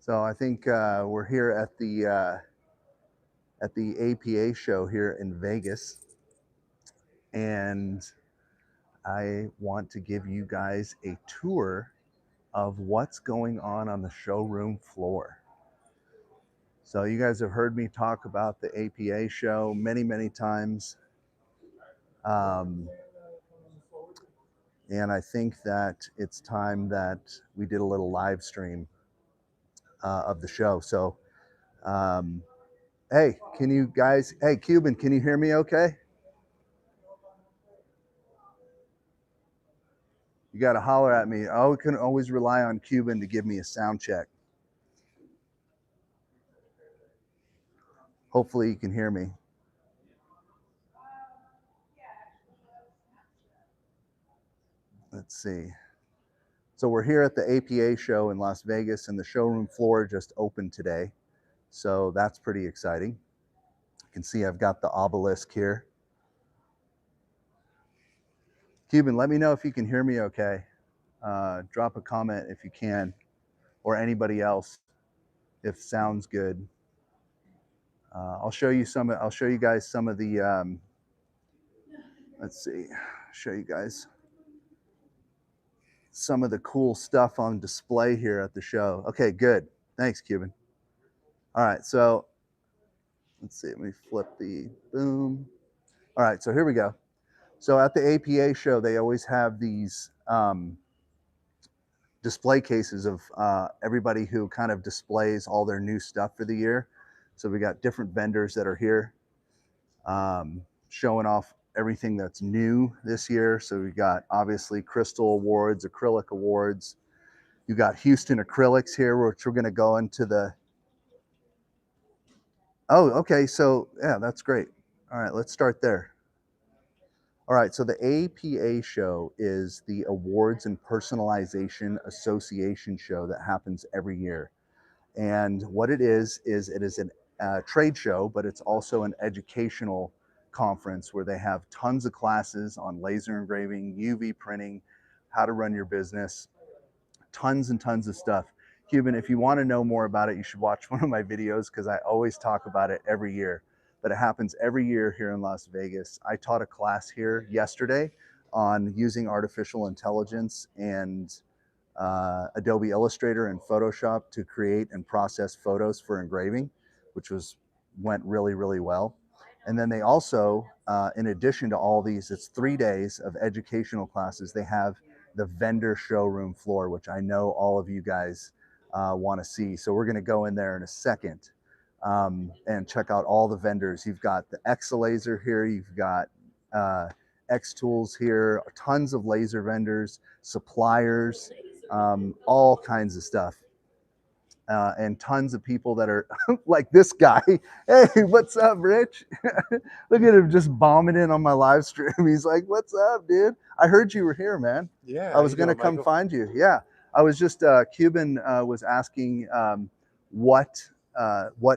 So I think we're here at the APA show here in Vegas, and I want to give you guys a tour of what's going on the showroom floor. So you guys have heard me talk about the APA show many times. And I think that it's time that we did a little live stream of the show. So, hey, can you guys, hey, Cuban, can you hear me okay? You got to holler at me. I can always rely on Cuban to give me a sound check. Hopefully you can hear me. Let's see. So we're here at the APA show in Las Vegas, and the showroom floor just opened today. So that's pretty exciting. You can see I've got the obelisk here. Cuban, let me know if you can hear me okay. Drop a comment if you can, or anybody else, if sounds good. I'll show you guys some of the, let's see, show you guys some of the cool stuff on display here at the show. Okay, good. Thanks, Cuban. All right, so let's see, let me flip the boom. All right, so here we go. So at the APA show, they always have these display cases of everybody who kind of displays all their new stuff for the year. So we got different vendors that are here showing off everything that's new this year. So we got obviously Crystal Awards, Acrylic Awards. You got Houston Acrylics here, which we're going to go into the. Oh, okay. So yeah, that's great. All right, let's start there. All right, so the APA show is the Awards and Personalization Association show that happens every year. And what it is it is a trade show, but it's also an educational conference where they have tons of classes on laser engraving, UV printing, how to run your business, tons and tons of stuff. Cuban, if you want to know more about it, you should watch one of my videos because I always talk about it every year. But it happens every year here in Las Vegas. I taught a class here yesterday on using artificial intelligence and Adobe Illustrator and Photoshop to create and process photos for engraving, which went really well. And then they also, in addition to all these, it's 3 days of educational classes. They have the vendor showroom floor, which I know all of you guys want to see. So we're going to go in there in a second and check out all the vendors. You've got the Laser here. You've got X Tools here, tons of laser vendors, suppliers, all kinds of stuff. And tons of people that are like this guy. Hey, what's up, Rich? Look at him just bombing in on my live stream. He's like, what's up, dude? I heard you were here, man. Yeah. I was going to come find you. Yeah. I was just, Cuban was asking what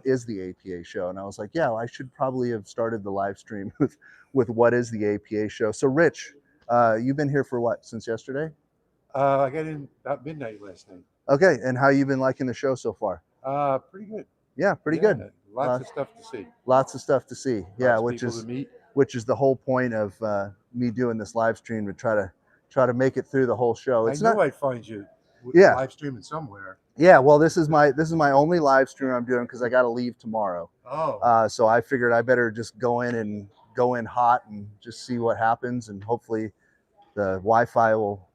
is the APA show? And I was like, yeah, well, I should probably have started the live stream with what is the APA show. So Rich, you've been here for what, since yesterday? I got in about midnight last night. Okay, and how you been liking the show so far? Pretty good. Yeah, pretty good. Lots of stuff to see. Lots of stuff to see. Yeah, which is the whole point of me doing this live stream, to try to make it through the whole show. It's I'd find you. Yeah. Live streaming somewhere. Yeah, well, this is my only live stream I'm doing because I got to leave tomorrow. Oh. So I figured I better just go in hot and just see what happens, and hopefully the Wi-Fi will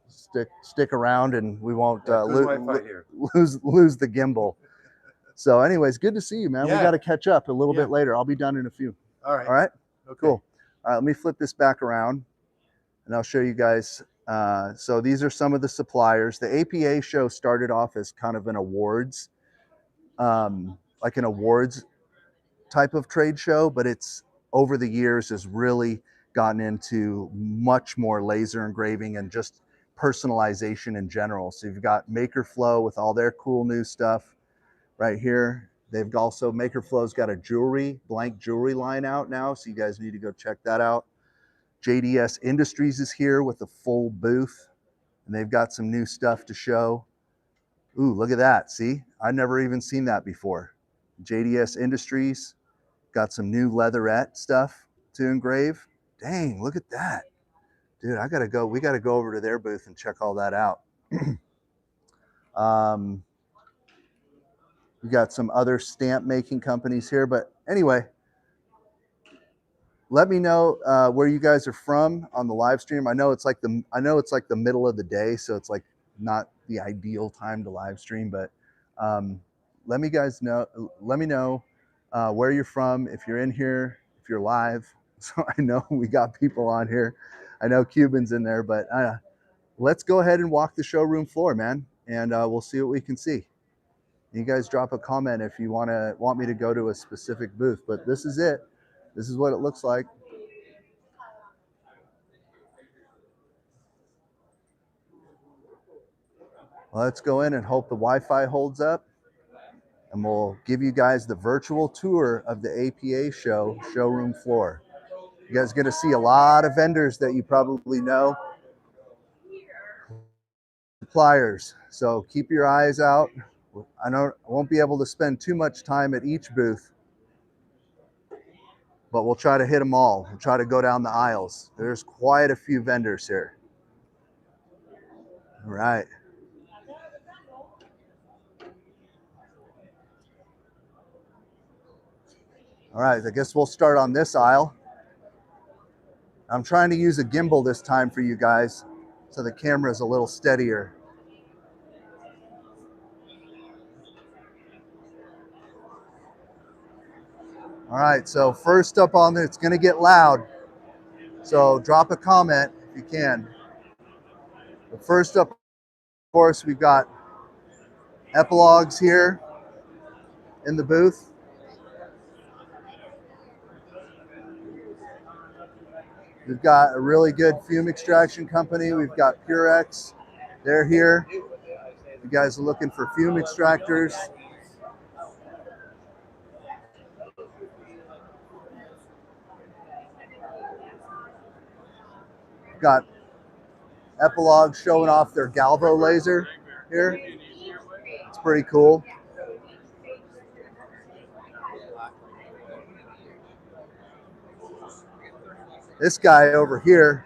stick around and we won't lose the gimbal. So anyways, good to see you, man. Yeah. We got to catch up a little bit later. I'll be done in a few. All right. All right. Okay. Cool. All right. Let me flip this back around and I'll show you guys. So these are some of the suppliers. The APA show started off as kind of an awards, like an awards type of trade show, but it's over the years has really gotten into much more laser engraving and just personalization in general. So you've got MakerFlow with all their cool new stuff right here. They've also, MakerFlow's got a blank jewelry line out now, so you guys need to go check that out. JDS Industries is here with a full booth, and they've got some new stuff to show. Ooh, look at that. See, I've never even seen that before. JDS Industries got some new leatherette stuff to engrave. Dang, look at that. Dude, I gotta go. We gotta go over to their booth and check all that out. um, we got some other stamp making companies here, but anyway, let me know where you guys are from on the live stream. I know it's like the middle of the day, so it's like not the ideal time to live stream, but um, let me know. Let me know where you're from, if you're in here, if you're live. So I know we got people on here. I know Cubans in there, but let's go ahead and walk the showroom floor, man, and we'll see what we can see. You guys drop a comment if you want me to go to a specific booth, but this is it. This is what it looks like. Let's go in and hope the Wi-Fi holds up, and we'll give you guys the virtual tour of the APA show showroom floor. You guys are going to see a lot of vendors that you probably know, suppliers. So keep your eyes out. I won't be able to spend too much time at each booth, but we'll try to hit them all. We'll try to go down the aisles. There's quite a few vendors here. All right. All right, I guess we'll start on this aisle. I'm trying to use a gimbal this time for you guys, so the camera is a little steadier. All right, so first up on this, it's gonna get loud, so drop a comment if you can. But first up, of course, we've got epilogues here in the booth. We've got a really good fume extraction company. We've got Purex. They're here. You guys are looking for fume extractors. We've got Epilogue showing off their Galvo laser here. It's pretty cool. This guy over here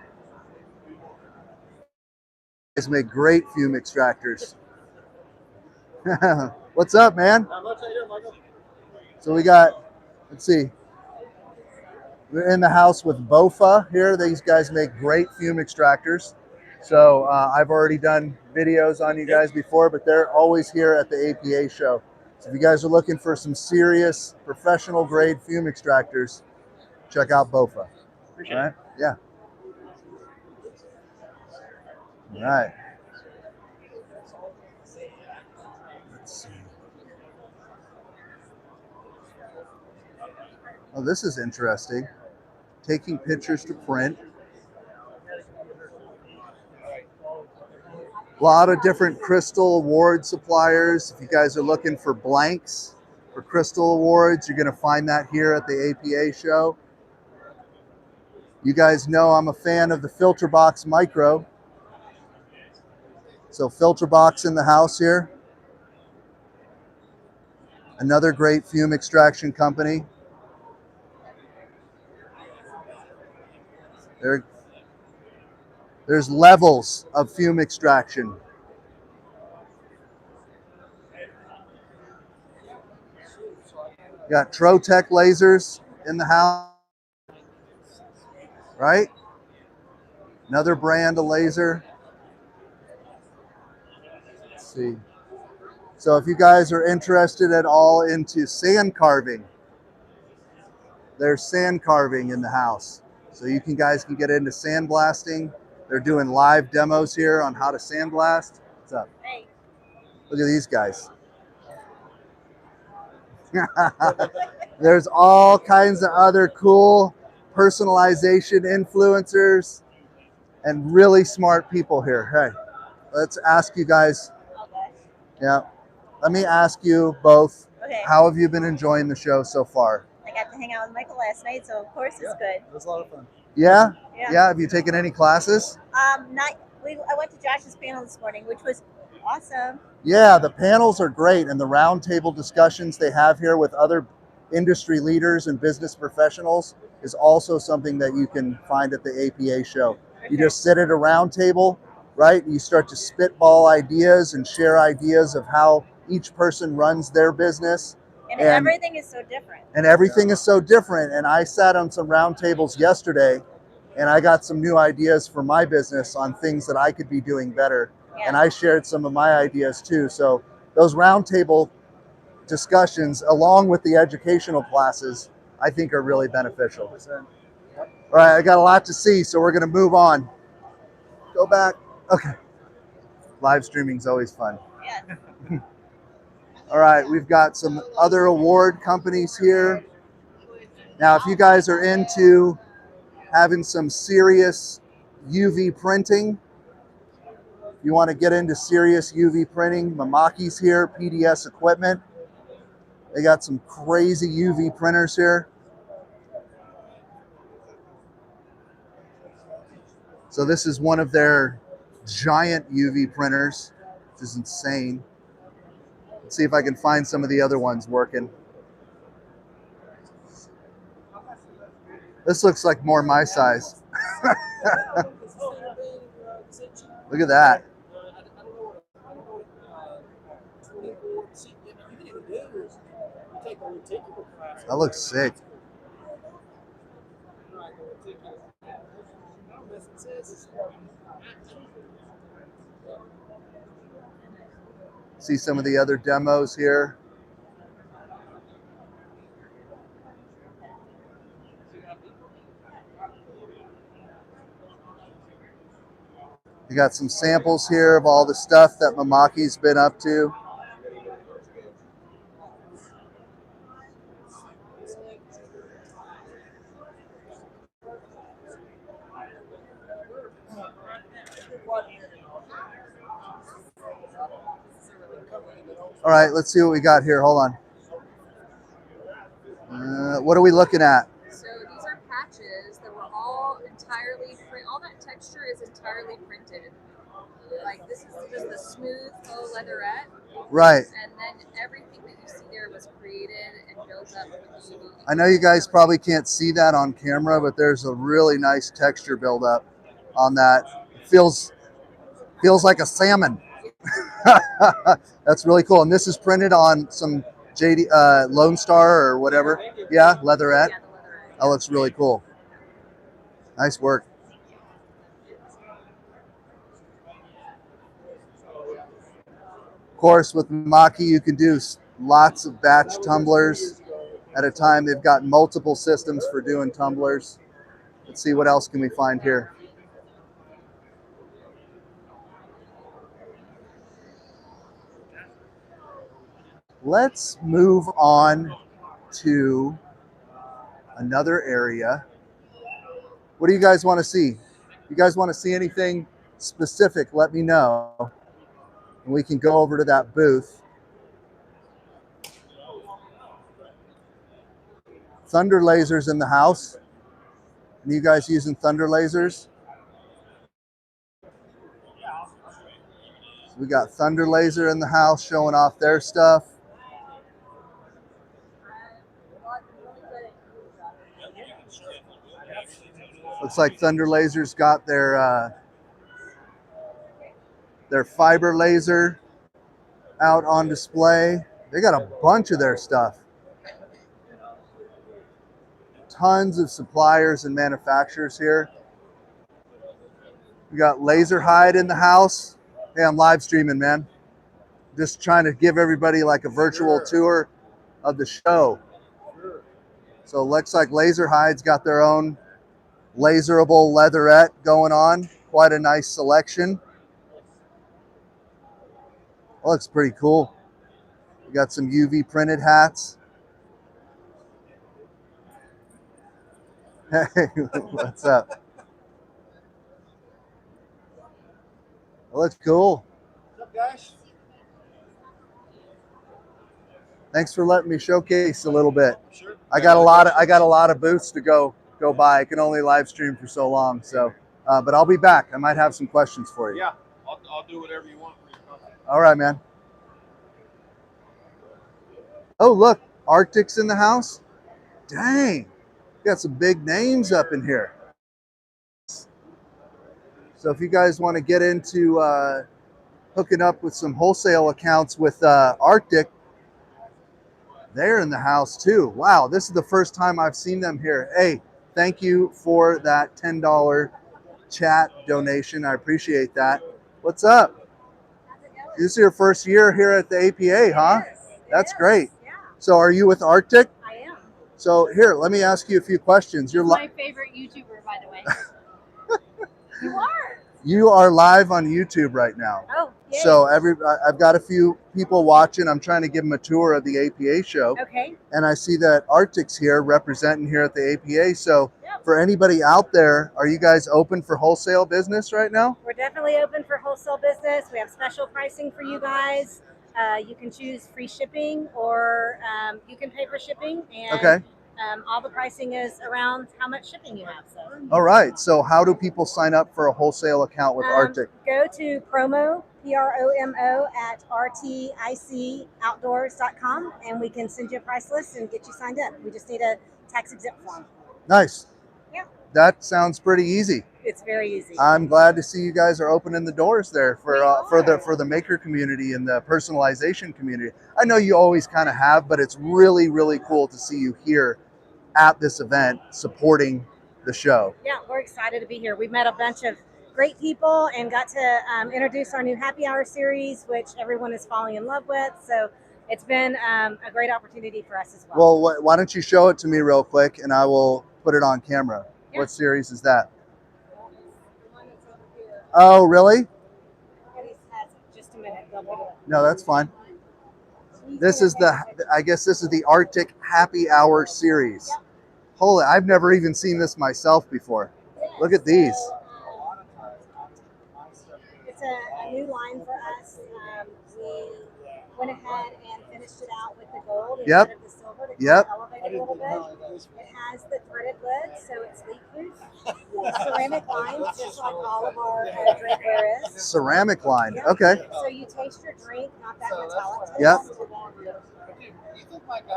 guys make great fume extractors. What's up, man? So we got, let's see, we're in the house with Bofa here. These guys make great fume extractors. So I've already done videos on you guys before, but they're always here at the APA show. So if you guys are looking for some serious professional grade fume extractors, check out Bofa. Appreciate it. Yeah. All right. Let's see. Oh, this is interesting. Taking pictures to print. A lot of different crystal award suppliers. If you guys are looking for blanks for crystal awards, you're going to find that here at the APA show. You guys know I'm a fan of the Filter Box Micro. So Filter Box in the house here. Another great fume extraction company. There's levels of fume extraction. Got Trotec lasers in the house, right? Another brand of laser. Let's see. So if you guys are interested at all into sand carving, there's sand carving in the house. So you guys can get into sandblasting. They're doing live demos here on how to sandblast. What's up? Hey. Look at these guys. There's all kinds of other cool personalization influencers and really smart people here. Hey, let's ask you guys. Okay. Yeah. Let me ask you both. Okay. How have you been enjoying the show so far? I got to hang out with Michael last night, so of course it's good. It was a lot of fun. Yeah? Yeah. Have you taken any classes? I went to Josh's panel this morning, which was Awesome. Yeah, the panels are great, and the roundtable discussions they have here with other industry leaders and business professionals is also something that you can find at the APA show. You just sit at a round table, right? And you start to spitball ideas and share ideas of how each person runs their business. And everything is so different. And everything is so different. And I sat on some round tables yesterday, and I got some new ideas for my business on things that I could be doing better. Yeah. And I shared some of my ideas too. So those roundtable discussions, along with the educational classes, I think are really beneficial. All right, I got a lot to see, so we're going to move on. Go back. Okay. Live streaming is always fun. Yeah. All right, we've got some other award companies here. Now, if you guys are into having some serious UV printing, you want to get into serious UV printing, Mamaki's here, PDS Equipment. They got some crazy UV printers here. So this is one of their giant UV printers, which is insane. Let's see if I can find some of the other ones working. This looks like more my size. Look at that. That looks sick. See some of the other demos here. You got some samples here of all the stuff that Mamaki's been up to. All right, let's see what we got here. Hold on. What are we looking at? So these are patches that were all entirely all that texture is entirely printed. Like this is just the smooth faux leatherette. Right. And then everything that you see there was created and built up with UV. I know you guys probably can't see that on camera, but there's a really nice texture buildup on that. It feels like a salmon. That's really cool. And this is printed on some JD Lone Star or whatever. Yeah, Leatherette. Yeah, the leatherette. That looks really cool. Nice work. Of course, with Maki, you can do lots of batch tumblers at a time. They've got multiple systems for doing tumblers. Let's see what else can we find here. Let's move on to another area. What do you guys want to see? You guys want to see anything specific, let me know. And we can go over to that booth. Thunder lasers in the house. And you guys using thunder lasers? So we got Thunder Laser in the house showing off their stuff. Looks like Thunder Laser's got their fiber laser out on display. They got a bunch of their stuff. Tons of suppliers and manufacturers here. We got Laser Hide in the house. Hey, I'm live streaming, man. Just trying to give everybody like a virtual tour of the show. So it looks like Laser Hide's got their own laserable leatherette going on. Quite a nice selection. Looks pretty cool. We got some UV printed hats. Hey, what's up? That looks cool. What's up, guys? Thanks for letting me showcase a little bit. Sure. I got a lot of booths to go by. I can only live stream for so long, so but I'll be back. I might have some questions for you. Yeah, I'll do whatever you want for your company. All right, man. Oh, look, Arctic's in the house. Dang, got some big names up in here. So if you guys want to get into hooking up with some wholesale accounts with Arctic, they're in the house too. Wow, this is the first time I've seen them here. Hey, thank you for that $10 chat donation. I appreciate that. What's up? This is your first year here at the APA, huh? That's great. Yeah, So are you with Arctic? I am. So here, let me ask you a few questions. You're my favorite YouTuber, by the way. You are. You are live on YouTube right now. Oh, yay. So I've got a few people watching. I'm trying to give them a tour of the APA show. Okay. And I see that Arctic's here representing here at the APA. So Yep. for anybody out there, are you guys open for wholesale business right now? We're definitely open for wholesale business. We have special pricing for you guys. You can choose free shipping, or you can pay for shipping. And Okay. all the pricing is around how much shipping you have. So All right. So how do people sign up for a wholesale account with Arctic? Go to promo, PROMO, at RTICOutdoors.com, and we can send you a price list and get you signed up. We just need a tax exempt form. Nice. Yeah. That sounds pretty easy. It's very easy. I'm glad to see you guys are opening the doors there for We the maker community and the personalization community. I know you always kind of have, but it's really, really cool to see you here at this event supporting the show. Yeah, we're excited to be here. We've met a bunch of great people and got to introduce our new happy hour series, which everyone is falling in love with. So it's been a great opportunity for us as well. Well, why don't you show it to me real quick and I will put it on camera. Yeah. What series is that? Oh, really? Just a minute. They'll put it up. No, that's fine. This is I guess this is the Arctic Happy Hour series. Yep. Holy, I've never even seen this myself before. Look at these. It's a new line for us. We went ahead and finished it out with the gold Yep. instead of the silver to Yep. elevate it a little bit. It has the threaded lid, so it's leak-proof. Ceramic line, just like all of our drinkware is. Ceramic line. Yep. Okay. So you taste your drink, not that metallic taste. Yep.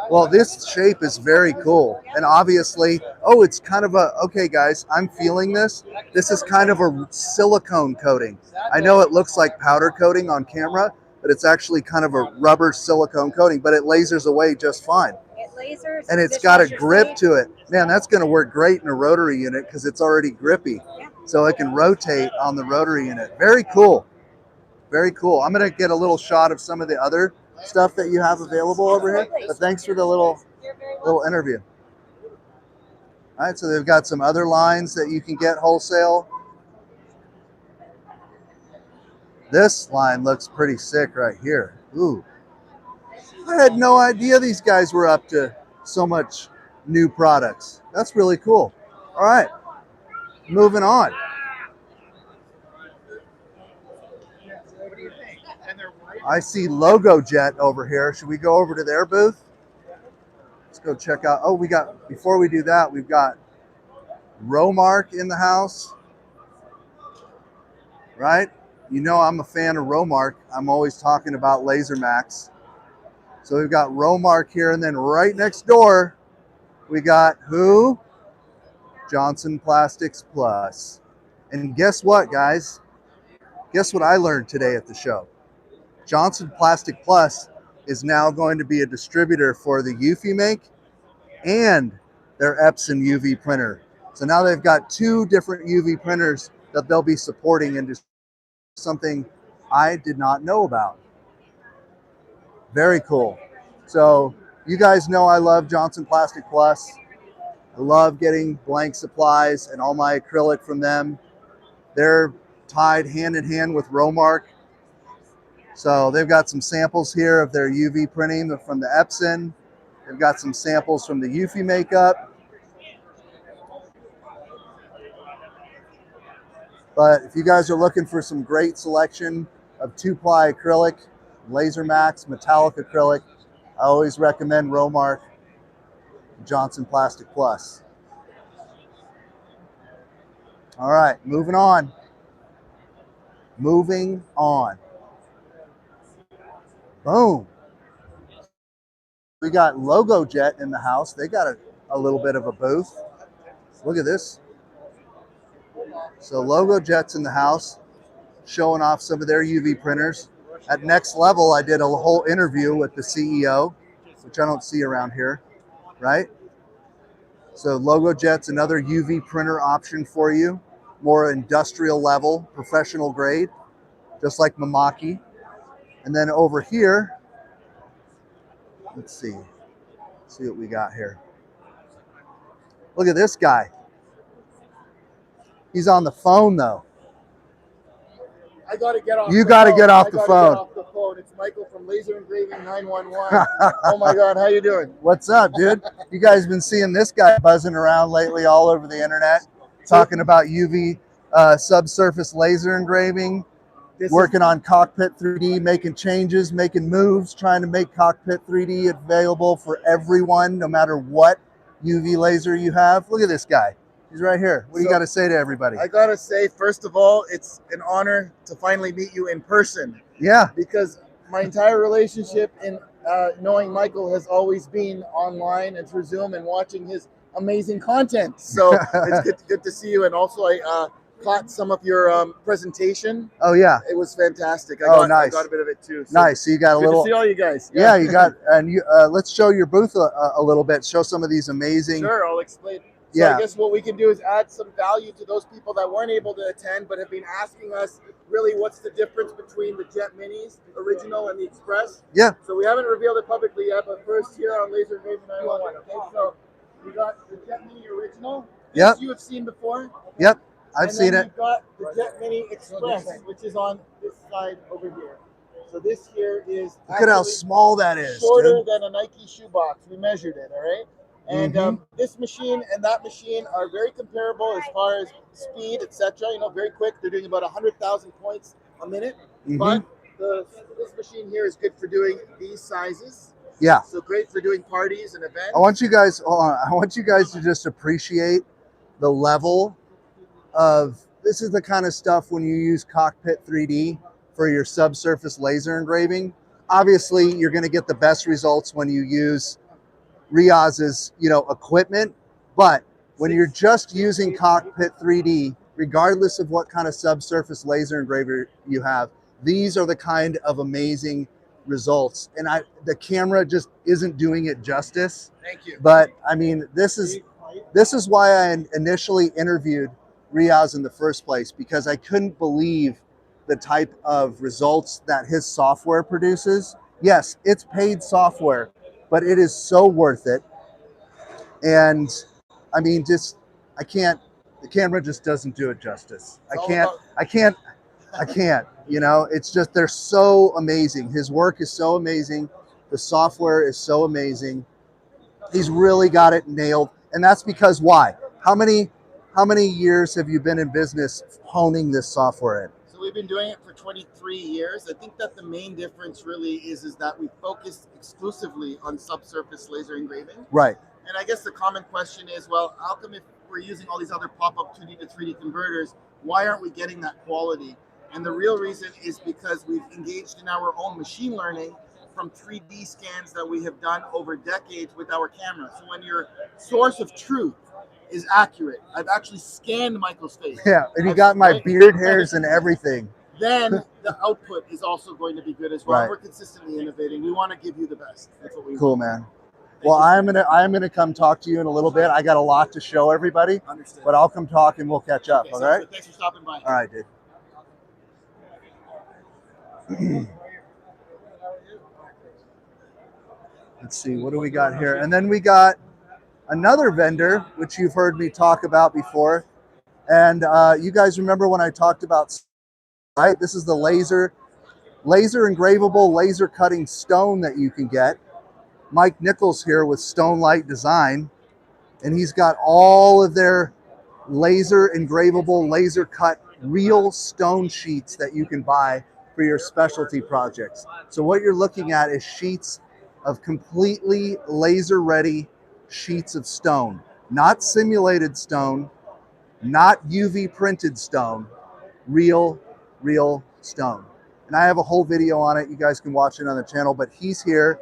Well, this shape is very cool. And obviously, oh, it's kind of a, okay, guys, I'm feeling this. This is kind of a silicone coating. I know it looks like powder coating on camera, but it's actually kind of a rubber silicone coating, but it lasers away just fine. It lasers. And it's this got a shows your grip sleeve. to it. Man, that's going to work great in a rotary unit because it's already grippy. So it can rotate on the rotary unit. Very cool. Very cool. I'm going to get a little shot of some of the other stuff that you have available over here. But thanks for the little interview. All right, so they've got some other lines that you can get wholesale. This line looks pretty sick right here. Ooh. I had no idea these guys were up to so much new products. That's really cool. All right, moving on. I see Logo Jet over here. Should we go over to their booth? Let's go check out. Oh, before we do that, we've got Romark in the house, right? You know I'm a fan of Romark. I'm always talking about Laser Max. So we've got Romark here, and then right next door, we got who? Johnson Plastics Plus. And guess what, guys? Guess what I learned today at the show? Johnson Plastic Plus is now going to be a distributor for the Fume and their Epson UV printer. So now they've got two different UV printers that they'll be supporting, and something I did not know about. Very cool. So you guys know I love Johnson Plastic Plus. I love getting blank supplies and all my acrylic from them. They're tied hand in hand with Romark. So they've got some samples here of their UV printing from the Epson. They've got some samples from the Eufy makeup. But if you guys are looking for some great selection of 2-ply acrylic, Laser Max, metallic acrylic, I always recommend Romark, Johnson Plastic Plus. All right, moving on. Moving on. Boom. We got Logo Jet in the house. They got a little bit of a booth. Look at this. So Logo Jet's in the house, showing off some of their UV printers. At Next Level, I did a whole interview with the CEO, which I don't see around here, right? So Logo Jet's another UV printer option for you, more industrial level, professional grade, just like Mamaki. And then over here, let's see what we got here. Look at this guy. He's on the phone though. I got to get off. You got to get off the phone. Get off the phone. It's Michael from Laser Engraving 911. Oh my God, how you doing? What's up, dude? You guys been seeing this guy buzzing around lately all over the internet, talking about UV subsurface laser engraving, working on Cockpit 3D, making changes, making moves, trying to make Cockpit 3D available for everyone, no matter what UV laser you have. Look at this guy. He's right here. What do you got to say to everybody? I got to say, first of all, it's an honor to finally meet you in person. Yeah. Because my entire relationship in knowing Michael has always been online and through Zoom and watching his amazing content. So it's good to see you. And also, I caught some of your presentation. Oh, yeah. It was fantastic. Nice. I got a bit of it too. So nice. So you got a little. Good to see all you guys. Yeah, you got. And you let's show your booth a little bit. Show some of these amazing. Sure, I'll explain. So Yeah. I guess what we can do is add some value to those people that weren't able to attend but have been asking us really what's the difference between the Jet Minis, the original, and the Express. Yeah. So we haven't revealed it publicly yet, but first here on Laser Engraving 911. Okay, so we got the Jet Mini original. Yep. This you have seen before. Yep, I've seen it. We've got the Jet Mini Express, which is on this side over here. So this here is Look at how small that is, shorter dude. than a Nike shoebox. We measured it, all right? And this machine and that machine are very comparable as far as speed, etc. You know, very quick. They're doing about 100,000 points a minute. But this machine here is good for doing these sizes. Yeah. So great for doing parties and events. I want you guys. Hold on. I want you guys to just appreciate the level of. This is the kind of stuff when you use Cockpit 3D for your subsurface laser engraving. Obviously, you're going to get the best results when you use Riaz's, equipment, but when you're just using Cockpit 3D, regardless of what kind of subsurface laser engraver you have, these are the kind of amazing results. And the camera just isn't doing it justice. Thank you. But I mean, this is why I initially interviewed Riaz in the first place, because I couldn't believe the type of results that his software produces. Yes, it's paid software, but it is so worth it. And I mean, the camera just doesn't do it justice. I can't, it's just, they're so amazing. His work is so amazing. The software is so amazing. He's really got it nailed. And that's because why? How many years have you been in business honing this software in? So we've been doing it for 23 years. I think that the main difference really is that we focus exclusively on subsurface laser engraving. Right. And I guess the common question is, well, how come if we're using all these other pop-up 2D to 3D converters, why aren't we getting that quality? And the real reason is because we've engaged in our own machine learning from 3D scans that we have done over decades with our camera. So when your source of truth is accurate, I've actually scanned Michael's face. Yeah, and you got my beard hairs and everything. Then the output is also going to be good as well. Right. We're consistently innovating. We want to give you the best. That's what we Cool, want. man. Well, I'm gonna come talk to you in a little bit. I got a lot to show everybody, Understood. but I'll come talk and we'll catch up. Okay, All sounds right. good. Thanks for stopping by. All right, dude. Let's see, what do we got here? And then we got another vendor, which you've heard me talk about before. And you guys remember when I talked about, right? This is the laser engravable, laser cutting stone that you can get. Mike Nichols here with Stone Light Design. And he's got all of their laser engravable, laser cut, real stone sheets that you can buy for your specialty projects. So what you're looking at is sheets of completely laser ready sheets of stone, not simulated stone, not UV printed stone, real stone. and I have a whole video on it. You guys can watch it on the channel, but he's here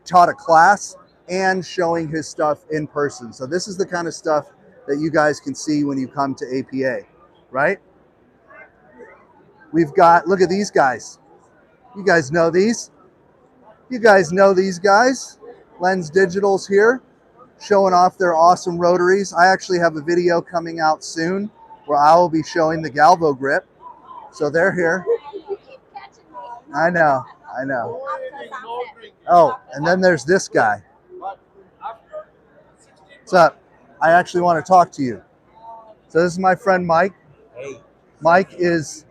taught a class and showing his stuff in person. So this is the kind of stuff that you guys can see when you come to APA, right? We've got, look at these guys. You guys know these. You guys know these guys. Lens Digital's here, showing off their awesome rotaries. I actually have a video coming out soon where I will be showing the Galvo grip. So they're here. I know, I know. Oh, and then there's this guy. What's up? I actually want to talk to you. So this is my friend Mike. Hey. Mike is,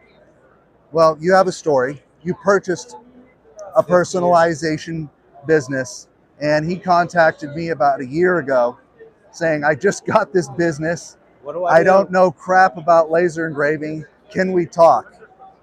well, you have a story. You purchased a personalization business, and he contacted me about a year ago saying, I just got this business. What do I don't know crap about laser engraving. Can we talk?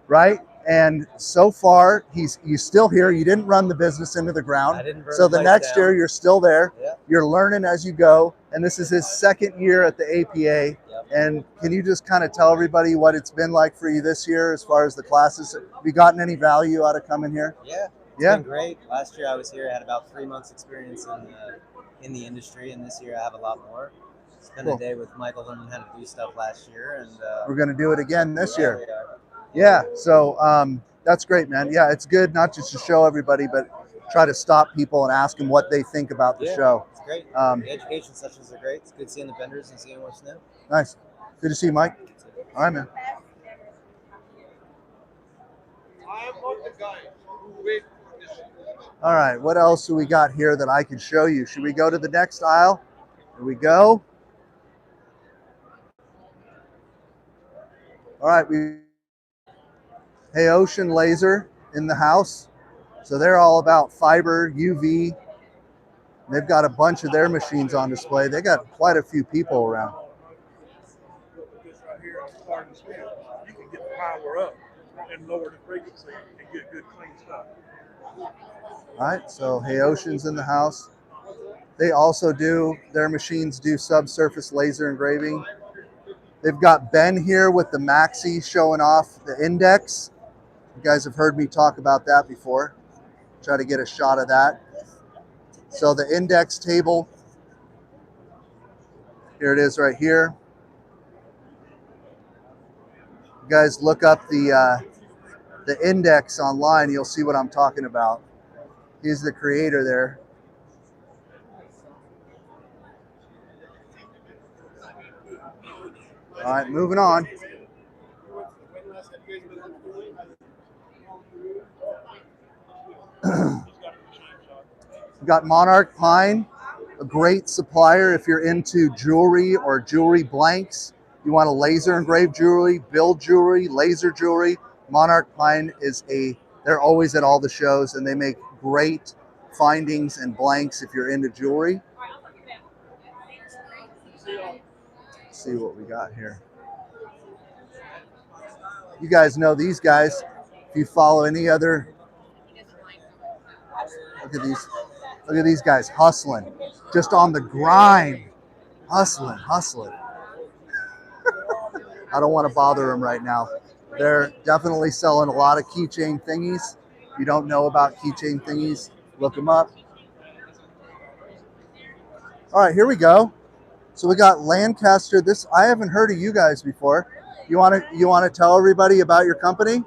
Right? And so far, you're still here. You didn't run the business into the ground. I didn't burn So the the place next down. year, you're still there. Yep. You're learning as you go. And this is his second year at the APA. Yep. And can you just kind of tell everybody what it's been like for you this year as far as the classes? Have you gotten any value out of coming here? Yeah. It's Yeah. been great. Last year I was here. I had about 3 months experience in the industry, and this year I have a lot more. Spent Cool. a day with Michael learning how to do stuff last year, and We're going to do it again this yeah, year. we are. Yeah. So that's great, man. Yeah, it's good not just to show everybody, but try to stop people and ask them what they think about the Yeah. show. It's great. Um, The education sessions are great. It's good seeing the vendors and seeing what's new. Nice. Good to see you, Mike. All right, man. All right, what else do we got here that I can show you? Should we go to the next aisle? Here we go. All right, Hey Ocean Laser in the house. So they're all about fiber, UV. They've got a bunch of their machines on display. They got quite a few people around. This right here is starting to spin. You can get the power up and lower the frequency and get good clean stuff. All right, so Hey Ocean's in the house. They also their machines do subsurface laser engraving. They've got Ben here with the Maxi showing off the index. You guys have heard me talk about that before. Try to get a shot of that. So the index table, here it is right here. You guys look up the index online, you'll see what I'm talking about. He's the creator there. All right, moving on. We've got Monarch Pine, a great supplier if you're into jewelry or jewelry blanks. You want to laser engrave jewelry, build jewelry, laser jewelry. Monarch Pine they're always at all the shows, and they make great findings and blanks if you're into jewelry. Let's see what we got here. You guys know these guys. If you follow any other, look at these guys hustling, just on the grind, hustling. I don't want to bother them right now. They're definitely selling a lot of keychain thingies. If you don't know about keychain thingies, look them up. All right, here we go. So we got Lancaster. I haven't heard of you guys before. You want to tell everybody about your company?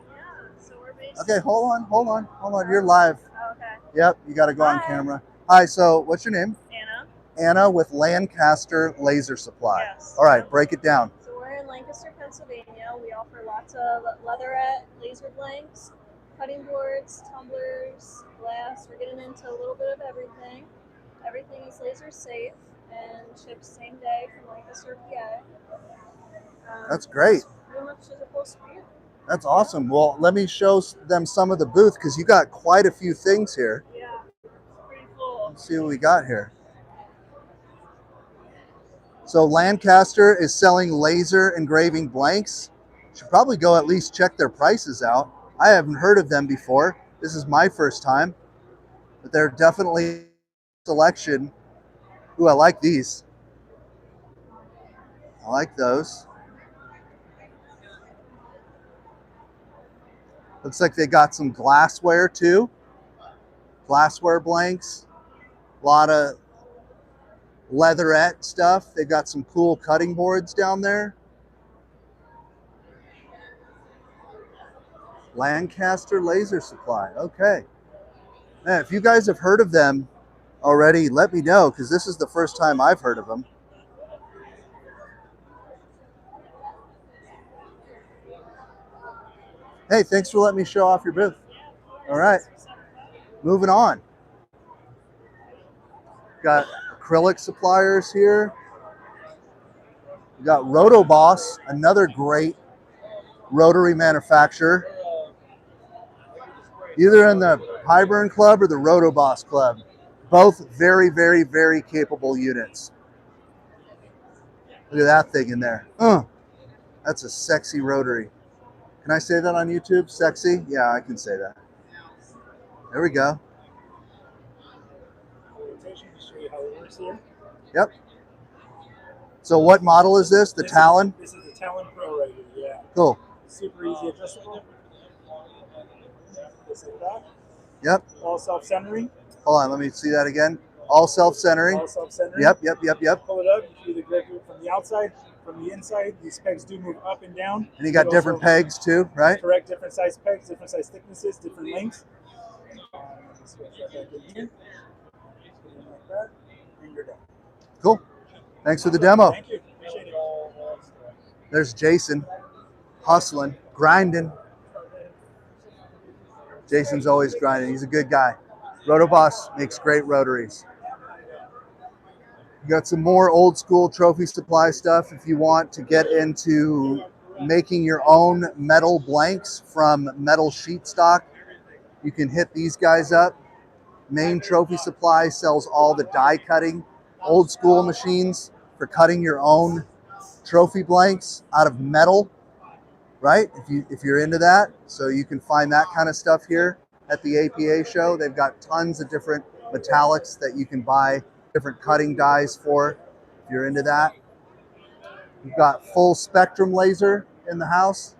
Okay, hold on. You're live. Oh, okay. Yep, you got to go on camera. Hi, so what's your name? Anna. Anna with Lancaster Laser Supply. Yes. All right, break it down. So we're in Lancaster, Pennsylvania. We offer lots of leatherette, laser blanks, cutting boards, tumblers, glass. We're getting into a little bit of everything. Everything is laser safe and ships same day from Lancaster, PA. That's great. That's pretty much as opposed to you. That's awesome. Well, let me show them some of the booth because you got quite a few things here. Yeah, pretty cool. Let's see what we got here. So Lancaster is selling laser engraving blanks. Should probably go at least check their prices out. I haven't heard of them before. This is my first time, but they're definitely selection. Ooh, I like these. I like those. Looks like they got some glassware too. Glassware blanks. A lot of leatherette stuff. They've got some cool cutting boards down there. Lancaster Laser Supply. Okay. Man, if you guys have heard of them already, let me know, because this is the first time I've heard of them. Hey, thanks for letting me show off your booth. All right. Moving on. Got acrylic suppliers here. We got Rotoboss, another great rotary manufacturer. Either in the Highburn Club or the Rotoboss Club. Both very, very, very capable units. Look at that thing in there. That's a sexy rotary. Can I say that on YouTube? Sexy? Yeah, I can say that. There we go. Yep. So what model is this? The Talon? This is the Talon Pro right here, yeah. Cool. Super easy adjustable. Just like that. Yep. All self-centering. Hold on, let me see that again. All self-centering. All self-centering. Yep. Pull it up. You can either grab it from the outside, from the inside. These pegs do move up and down. And you got different pegs too, right? Correct. Different size pegs, different size thicknesses, different lengths. Switch that back in here. Put it like that, and you're done. Cool. Thanks for the demo. Thank you. Appreciate it. There's Jason, hustling, grinding. Jason's always grinding. He's a good guy. Rotoboss makes great rotaries. You got some more old school trophy supply stuff if you want to get into making your own metal blanks from metal sheet stock. You can hit these guys up. Main Trophy Supply sells all the die cutting, old school machines for cutting your own trophy blanks out of metal, right? If you're into that, so you can find that kind of stuff here at the APA show. They've got tons of different metallics that you can buy different cutting dies for if you're into that. We've got full spectrum laser in the house.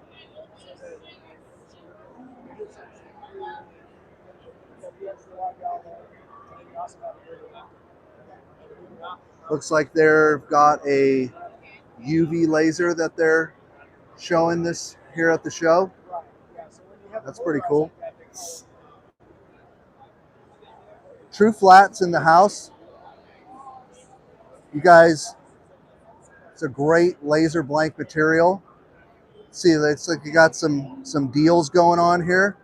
Looks like they've got a UV laser that they're showing this here at the show. That's pretty cool. True Flats in the house. You guys, it's a great laser blank material. See, it's like you got some deals going on here.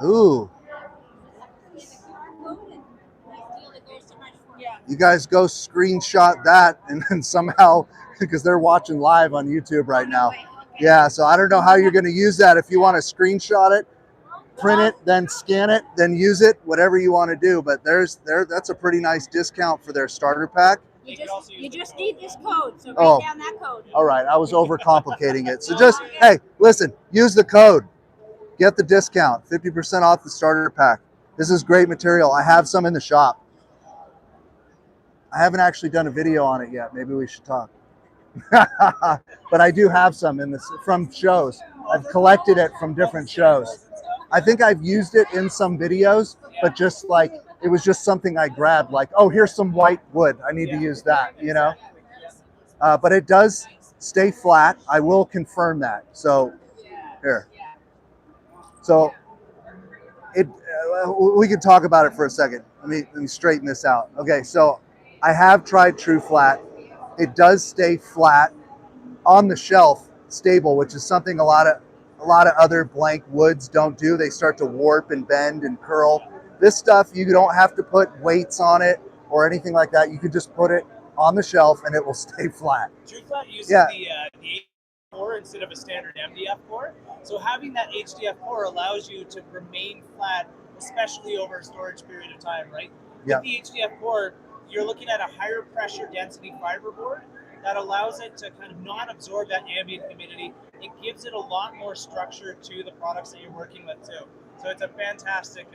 Ooh. You guys go screenshot that and then somehow, because they're watching live on YouTube right now. Yeah, so I don't know how you're going to use that. If you want to screenshot it, print it, then scan it, then use it, whatever you want to do. But that's a pretty nice discount for their starter pack. You just need this code, so write down that code. All right, I was overcomplicating it. So just, hey, listen, use the code. Get the discount, 50% off the starter pack. This is great material. I have some in the shop. I haven't actually done a video on it yet. Maybe we should talk. But I do have some from shows. I've collected it from different shows. I think I've used it in some videos, but just like, it was just something I grabbed, like, oh, here's some white wood. I need to use that, you know? But it does stay flat. I will confirm that. So here. So we can talk about it for a second. Let me straighten this out. Okay, so I have tried True Flat. It does stay flat on the shelf, stable, which is something a lot of other blank woods don't do. They start to warp and bend and curl. This stuff, you don't have to put weights on it or anything like that. You could just put it on the shelf and it will stay flat. True Flat uses the core instead of a standard MDF core. So having that HDF core allows you to remain flat, especially over a storage period of time, right? Yeah. With the HDF core, you're looking at a higher pressure density fiberboard that allows it to kind of not absorb that ambient humidity. It gives it a lot more structure to the products that you're working with too. So it's a fantastic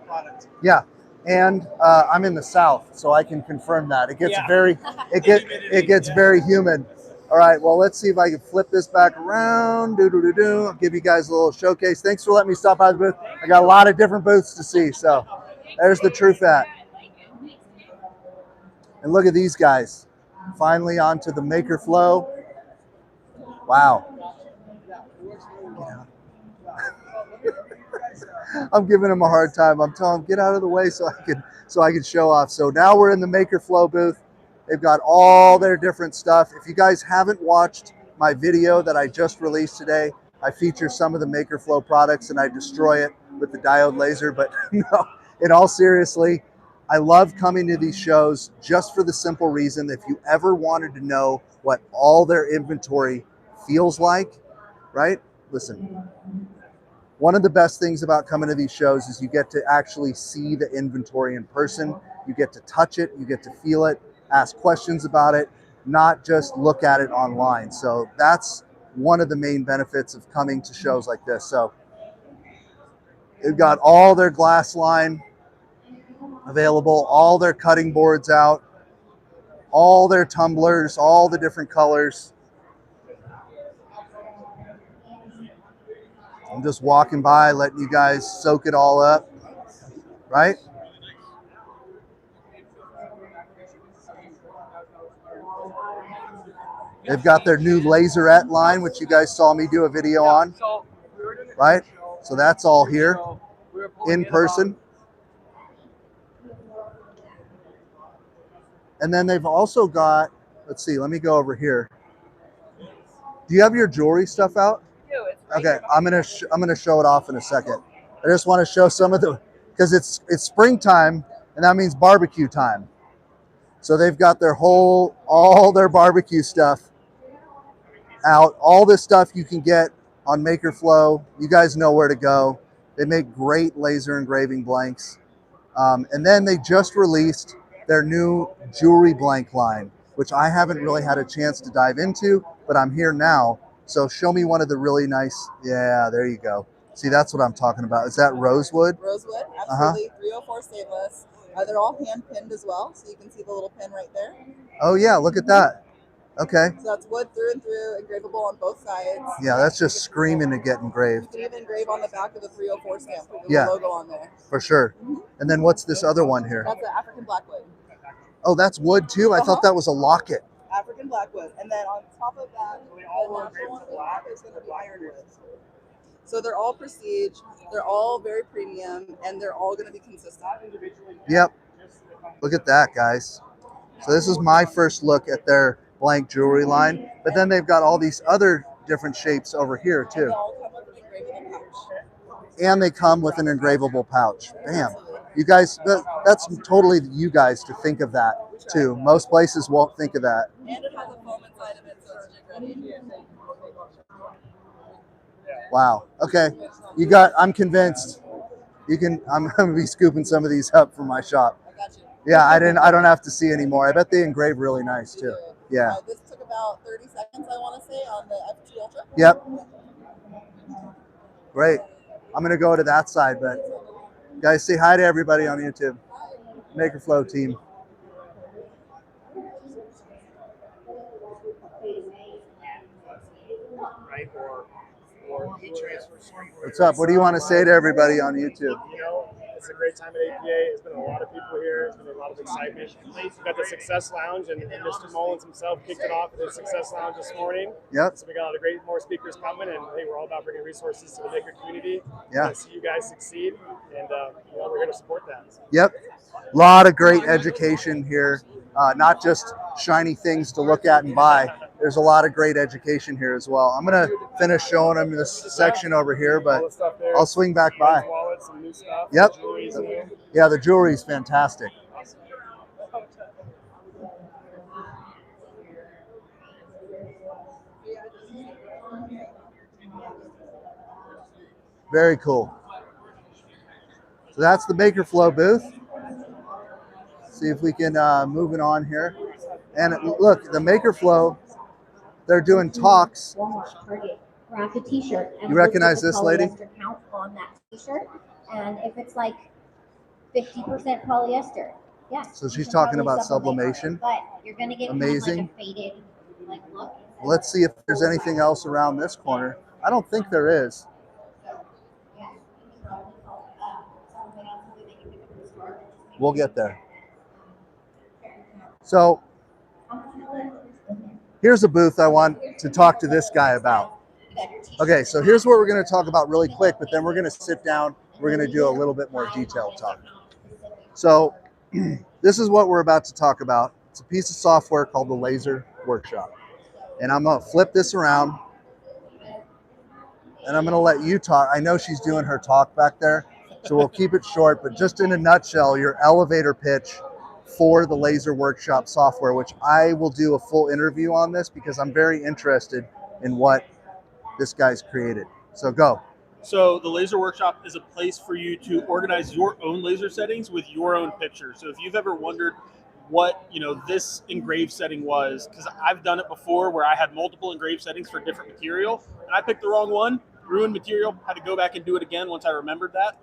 product. Yeah, and I'm in the South, so I can confirm that. It gets very, it gets very humid. All right, well, let's see if I can flip this back around. I'll give you guys a little showcase. Thanks for letting me stop by the booth. I got a lot of different booths to see, so there's the True Fat. And look at these guys. Finally onto the MakerFlow. Wow. I'm giving them a hard time. I'm telling them, get out of the way so I can show off. So now we're in the MakerFlow booth. They've got all their different stuff. If you guys haven't watched my video that I just released today, I feature some of the MakerFlow products and I destroy it with the diode laser. But no, in all seriously, I love coming to these shows just for the simple reason, if you ever wanted to know what all their inventory feels like, right? Listen, one of the best things about coming to these shows is you get to actually see the inventory in person. You get to touch it, you get to feel it, ask questions about it, not just look at it online. So that's one of the main benefits of coming to shows like this. So they've got all their glass line available, all their cutting boards out, all their tumblers, all the different colors. I'm just walking by, letting you guys soak it all up, right? They've got their new Leatherette line, which you guys saw me do a video on, right? So that's all here in person. And then they've also got, let's see, let me go over here. Do you have your jewelry stuff out? Okay, I'm gonna show it off in a second. I just want to show some of the, because it's springtime and that means barbecue time. So they've got their all their barbecue stuff out. All this stuff you can get on MakerFlow. You guys know where to go. They make great laser engraving blanks. And then they just released their new jewelry blank line, which I haven't really had a chance to dive into, but I'm here now. So show me one of the really nice, yeah, there you go. See, that's what I'm talking about. Is that rosewood? Rosewood, absolutely. 304 stainless. They're all hand pinned as well, so you can see the little pin right there. Oh yeah, look at that. Okay. So that's wood through and through, engravable on both sides. Yeah, that's just screaming to get engraved. You can even engrave on the back of the 304 stamp, put yeah, the logo on there. For sure. And then what's this other one here? That's the African blackwood. Oh, that's wood too? I thought that was a locket. African blackwood. And then on top of that, the natural one black is going to be ironwood. So they're all prestige, they're all very premium, and they're all going to be consistent. Yep. Look at that, guys. So this is my first look at their blank jewelry line, but then they've got all these other different shapes over here too. And they come with an engravable pouch. Bam. You guys, that's totally you guys to think of that too. Most places won't think of that. And it has a foam inside of it, so it's jig ready. Wow. Okay. I'm convinced. I'm gonna be scooping some of these up from my shop. I got you. Yeah, I don't have to see anymore. I bet they engrave really nice too. Yeah. This took about 30 seconds, I want to say, on the F2 Ultra. Yep. Great. I'm gonna go to that side, but guys, say hi to everybody on YouTube. MakerFlow team. What's up? What do you want to say to everybody on YouTube? You know, it's a great time at APA. There's been a lot of people here. There's been a lot of excitement. We've got the Success Lounge, and Mr. Mullins himself kicked it off at the Success Lounge this morning. Yep. So we got a lot of great more speakers coming, and hey, we're all about bringing resources to the maker community. Yeah. To see you guys succeed, and you know, we're here to support that. Yep. A lot of great education here. Not just shiny things to look at and buy. There's a lot of great education here as well. I'm going to finish showing them this section over here, but I'll swing back by. Yep. Yeah, the jewelry is fantastic. Very cool. So that's the MakerFlow booth. See if we can move it on here. And look, the MakerFlow, they're doing talks. Graph a t-shirt. You recognize this lady? Count on that t-shirt, and if it's like 50% polyester, yeah. So she's talking about sublimation. But you're gonna get amazing. kind of like a faded like look. Let's see if there's anything else around this corner. I don't think there is. We'll get there. So here's a booth I want to talk to this guy about. Okay, so here's what we're going to talk about really quick, but then we're going to sit down. We're going to do a little bit more detailed talk. So this is what we're about to talk about. It's a piece of software called the Laser Workshop. And I'm going to flip this around and I'm going to let you talk. I know she's doing her talk back there, so we'll keep it short, but just in a nutshell, your elevator pitch for the Laser Workshop software, which I will do a full interview on this because I'm very interested in what this guy's created. So go. So the Laser Workshop is a place for you to organize your own laser settings with your own pictures. So if you've ever wondered what this engraved setting was, because I've done it before where I had multiple engraved settings for different material and I picked the wrong one, ruined material, had to go back and do it again once I remembered that.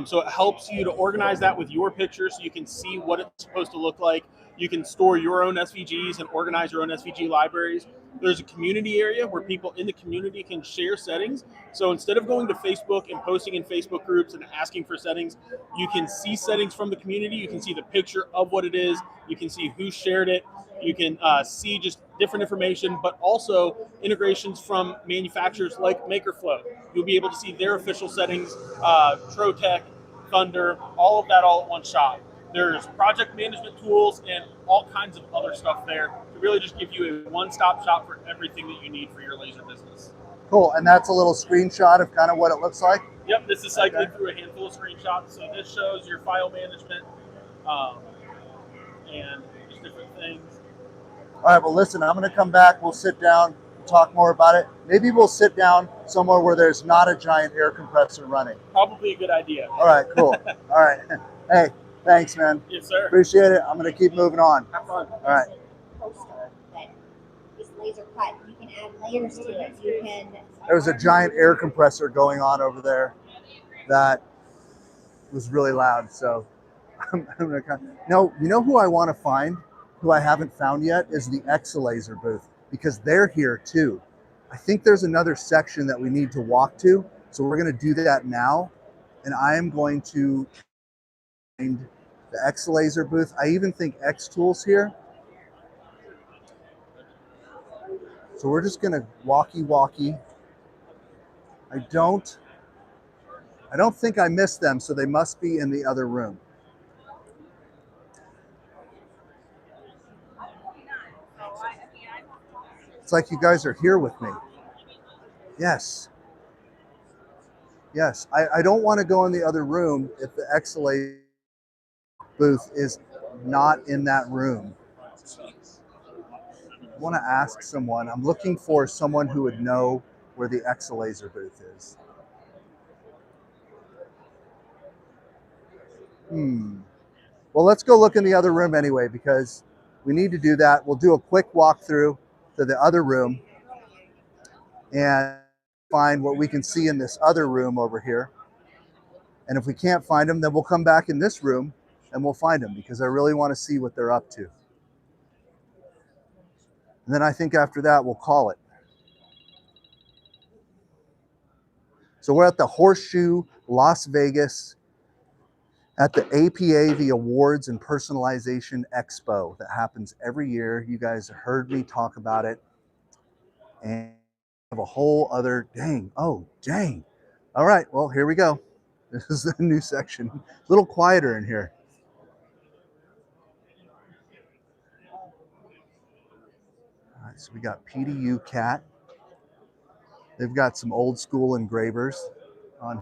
So it helps you to organize that with your picture so you can see what it's supposed to look like. You can store your own SVGs and organize your own SVG libraries. There's a community area where people in the community can share settings. So instead of going to Facebook and posting in Facebook groups and asking for settings, you can see settings from the community. You can see the picture of what it is. You can see who shared it. You can see just different information, but also integrations from manufacturers like MakerFlow. You'll be able to see their official settings, Trotec, Thunder, all of that all at one shop. There's project management tools and all kinds of other stuff there to really just give you a one-stop shop for everything that you need for your laser business. Cool, and that's a little screenshot of kind of what it looks like? Yep, this is cycling through a handful of screenshots. So this shows your file management and just different things. All right, well, listen, I'm going to come back. We'll sit down, talk more about it. Maybe we'll sit down somewhere where there's not a giant air compressor running. Probably a good idea. All right, cool. All right. Hey, thanks, man. Yes, sir. Appreciate it. I'm going to keep moving on. Have fun. All right. Poster that is laser cut. You can add layers to it. You can. There was a giant air compressor going on over there that was really loud. So I'm going to no, you know who I want to find, who I haven't found yet, is the Exalaser booth, because they're here too. I think there's another section that we need to walk to. So we're going to do that now. And I am going to find the Exalaser booth. I even think X Tools here. So we're just going to walkie. I don't think I missed them, so they must be in the other room. It's like you guys are here with me. Yes. Yes. I don't want to go in the other room if the Exalaser booth is not in that room. I want to ask someone. I'm looking for someone who would know where the Exalaser booth is. Well, let's go look in the other room anyway, because we need to do that. We'll do a quick walkthrough to the other room and find what we can see in this other room over here. And if we can't find them, then we'll come back in this room and we'll find them, because I really want to see what they're up to. And then I think after that, we'll call it. So we're at the Horseshoe, Las Vegas, at the APA, the Awards and Personalization Expo that happens every year. You guys heard me talk about it. And have a whole other, dang. All right, well, here we go. This is the new section. A little quieter in here. All right, so we got PDU Cat. They've got some old school engravers on.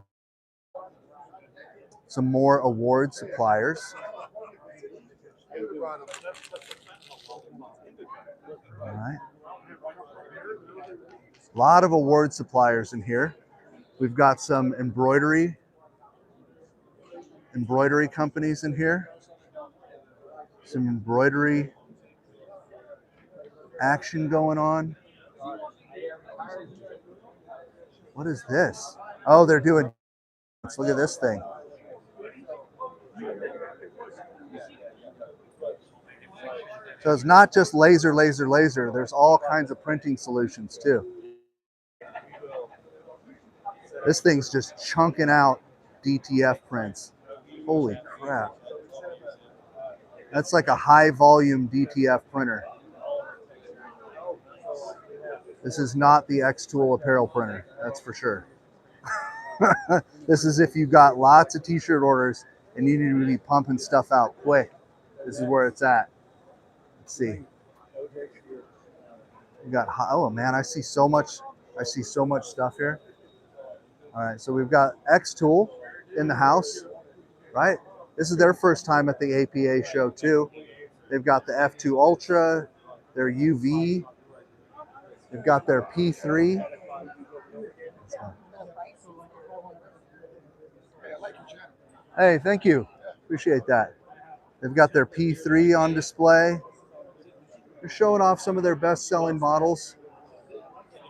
Some more award suppliers. All right. A lot of award suppliers in here. We've got some embroidery companies in here. Some embroidery action going on. What is this? Oh, they're doing, let's look at this thing. So it's not just laser, laser, laser. There's all kinds of printing solutions too. This thing's just chunking out DTF prints. Holy crap. That's like a high volume DTF printer. This is not the X-Tool apparel printer, that's for sure. This is if you got lots of t-shirt orders and you need to be pumping stuff out quick. This is where it's at. Let's see. We got, oh man, I see so much stuff here. All right, so we've got X-Tool in the house, right? This is their first time at the APA show too. They've got the F2 Ultra, their UV, they've got their P3. Hey, thank you. Appreciate that. They've got their P3 on display. They're showing off some of their best-selling models.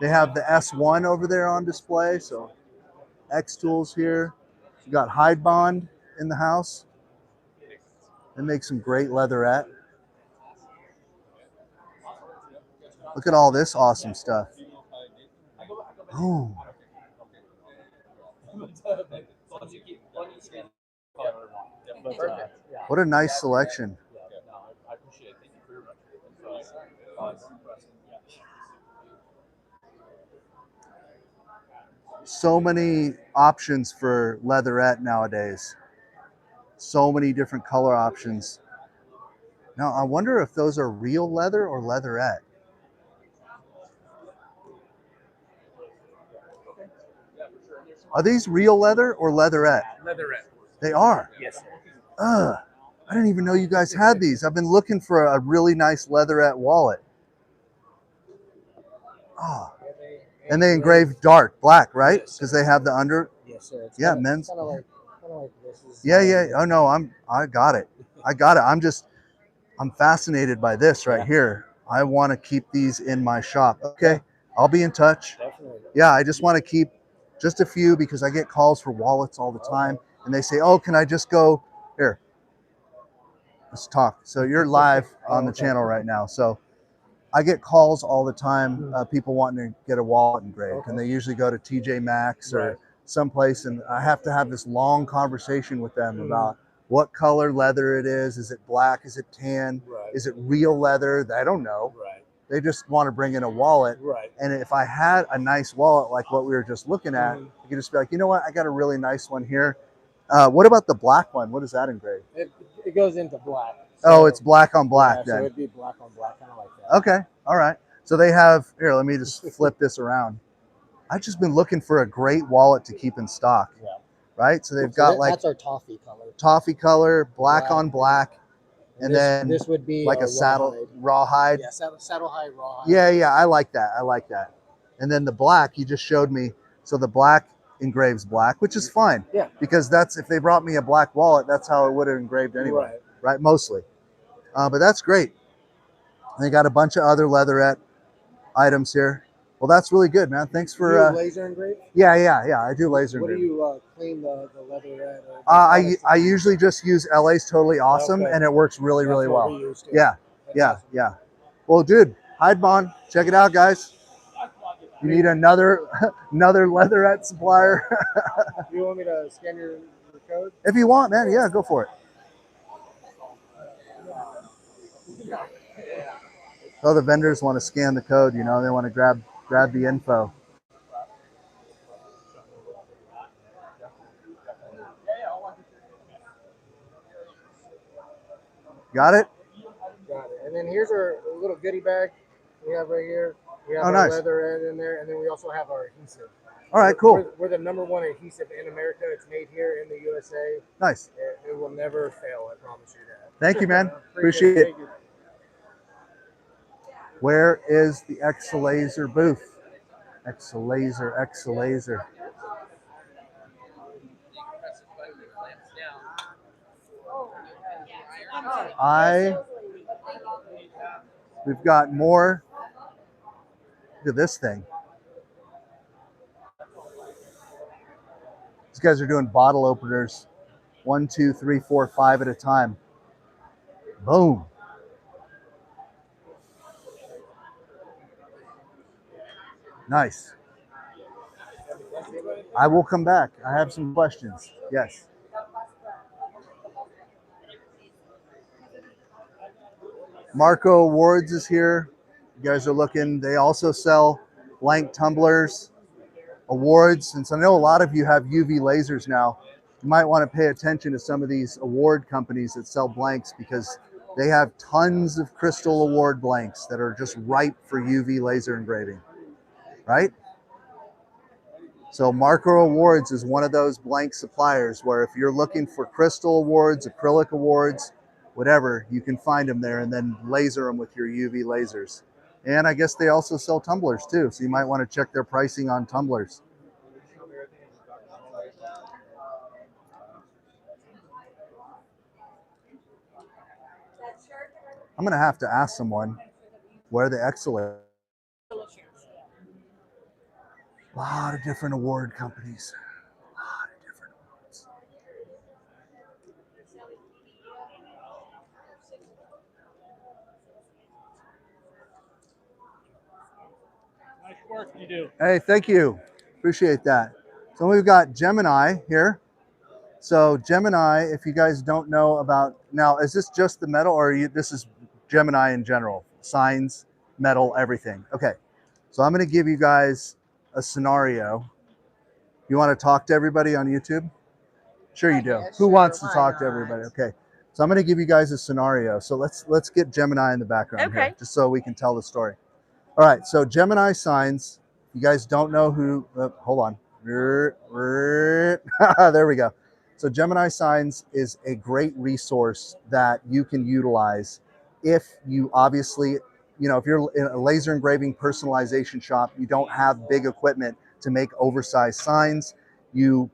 They have the S1 over there on display, so X-Tools here. You got Hide Bond in the house. They make some great leatherette. Look at all this awesome stuff. Oh. What a nice selection. So many options for leatherette nowadays. So many different color options. Now, I wonder if those are real leather or leatherette. Are these real leather or leatherette? Leatherette. They are? Yes, sir. Ugh, I didn't even know you guys had these. I've been looking for a really nice leatherette wallet. Oh. And they engrave dark, black, right? Because they have the under. Yes, sir. It's yeah, kinda, men's. Kind of like this. Yeah, yeah. Oh no, I got it. I got it. I'm fascinated by this right here. I want to keep these in my shop. Okay, I'll be in touch. Definitely. Yeah, I just want to keep just a few because I get calls for wallets all the time, and they say, "Oh, can I just go here?" Let's talk. So you're live on the channel right now. So I get calls all the time, people wanting to get a wallet engraved, and they usually go to TJ Maxx or someplace, and I have to have this long conversation with them about what color leather it is. Is it black? Is it tan? Is it real leather? I don't know. They just want to bring in a wallet. And if I had a nice wallet like what we were just looking at, you could just be like, you know what? I got a really nice one here. What about the black one? What is that engraved? It goes into black. So, it's black on black yeah, then. So it'd be black on black, kind of like that. Okay, all right. So they have, here, let me just flip this around. I've just been looking for a great wallet to keep in stock. Yeah. Right? So they've got like. That's our toffee color. Toffee color, black on black. And then this would be like a saddle, rawhide. Yeah, saddle hide, rawhide. Yeah, yeah, I like that. I like that. And then the black, you just showed me. So the black engraves black, which is fine. Yeah. Because that's, if they brought me a black wallet, that's how it would have engraved anyway. Right, mostly. But that's great. They got a bunch of other leatherette items here. Well, that's really good, man. Thanks for. You do laser engrave? Yeah, I do laser What engrave. do you clean the leatherette? I usually just use LA's Totally Awesome, and it works really, really well. We use too. Yeah, yeah. Well, dude, Hide Bond, check it out, guys. You need another leatherette supplier. You want me to scan your code? If you want, man, yeah, go for it. So the vendors want to scan the code, you know, they want to grab the info. Got it? Got it. And then here's our little goodie bag we have right here. We have Oh, our nice. leatherette in there, and then we also have our adhesive. All right, cool. We're the #1 adhesive in America. It's made here in the USA. Nice. It will never fail, I promise you that. Thank you, man. Appreciate it. Where is the X-Laser booth? X-Laser. We've got more. Look at this thing. These guys are doing bottle openers. 1, 2, 3, 4, 5 at a time. Boom. Nice. I will come back. I have some questions. Yes. Marco Awards is here. You guys are looking. They also sell blank tumblers, awards. Since I know a lot of you have UV lasers now, you might want to pay attention to some of these award companies that sell blanks because they have tons of crystal award blanks that are just ripe for UV laser engraving, right? So Marco Awards is one of those blank suppliers where if you're looking for crystal awards, acrylic awards, whatever, you can find them there and then laser them with your UV lasers. And I guess they also sell tumblers too, so you might want to check their pricing on tumblers. I'm gonna have to ask someone where the excellent. A lot of different award companies. A lot of different awards. Nice work you do. Hey, thank you. Appreciate that. So we've got Gemini here. So Gemini, if you guys don't know about, now is this just the metal or this is Gemini in general? Signs, metal, everything. Okay, so I'm gonna give you guys a scenario. You wanna talk to everybody on YouTube? Sure you do. Yeah, Who sure, wants to why talk to not? everybody? Okay, so I'm gonna give you guys a scenario. So let's get Gemini in the background Okay. here, just so we can tell the story. All right, so Gemini signs, you guys don't know who, hold on. There we go. So Gemini signs is a great resource that you can utilize if you obviously, you know, if you're in a laser engraving personalization shop, you don't have big equipment to make oversized signs,